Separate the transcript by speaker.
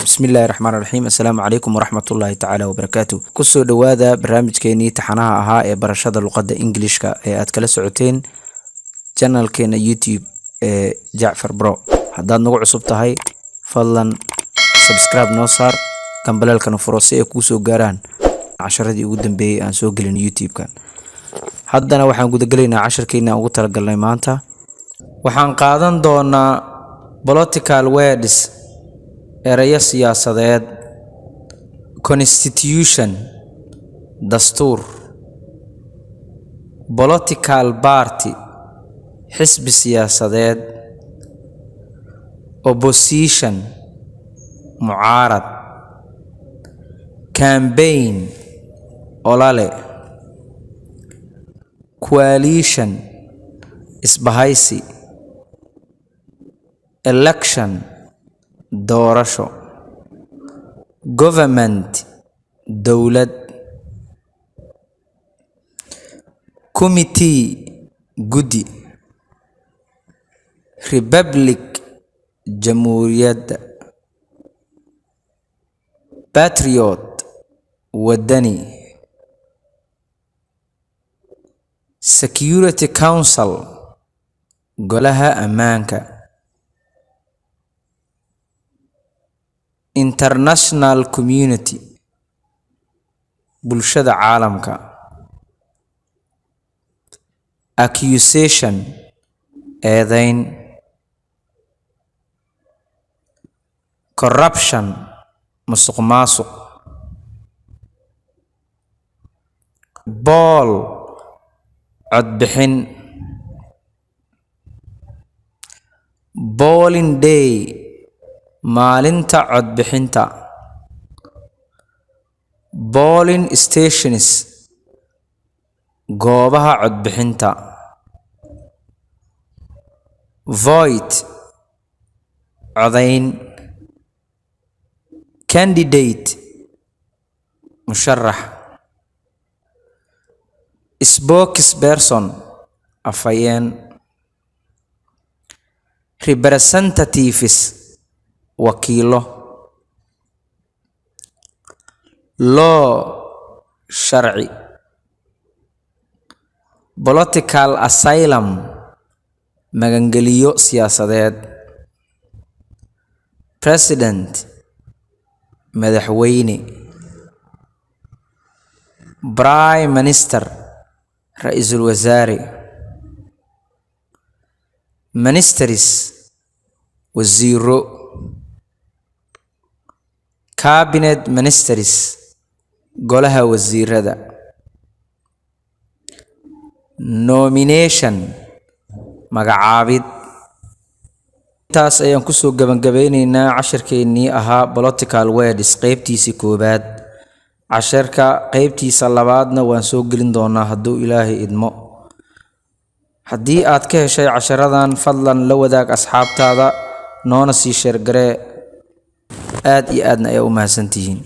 Speaker 1: بسم الله الرحمن الرحيم. السلام عليكم ورحمة الله تعالى وبركاته. كسو دوادا برنامج كيني تحناها أها برشاد اللغة إنجليشكا أتكلا سعوتين channel كينا يوتيوب جعفر برو. هداد نوع عصوبتا هاي فضلا سبسكرايب نوصار كان بلال كانوا فروسي كوسو قاران عشرة دي قدام بي أن سوق لين يوتيوب كان هدانا وحان قد قلينا عشر كينا وقتر قلنا مانتا وحان قادن دونا political words eraya siyaasadeed constitution dastuur political party xisbi siyaasadeed opposition mucaarad campaign olale coalition isbahaysi election doorasho government dowlad committee guddi republic jamhuuriyad patriot wadani security council golaha ammaanka international community bulshada caalamka accusation eedayn corruption musuqmaasuq poll codbixin polling day maalinta codbixinta polling stations goobaha codbixinta vote codayn candidate musharax spokesperson afhayeen representatives wakiilo law sharci political asylum magangeliyo siyaasadeed president madaxweyne prime minister ra'iisul wasaare ministers wasiiro cabinet ministers golaha wasiirada nomination magacaabid taas ayaan ku soo gabagabeynaynaa casharkeennii ahaa political words qaybtiisa koobaad casharka qaybtiisa labaadna waan soo gelin doonaa hadduu ilaahay idmo haddii aad ka heshay casharadan fadlan la wadaag asxaabtaada noona sii sheer garee aad iyo aadna ay u mahadsantihiin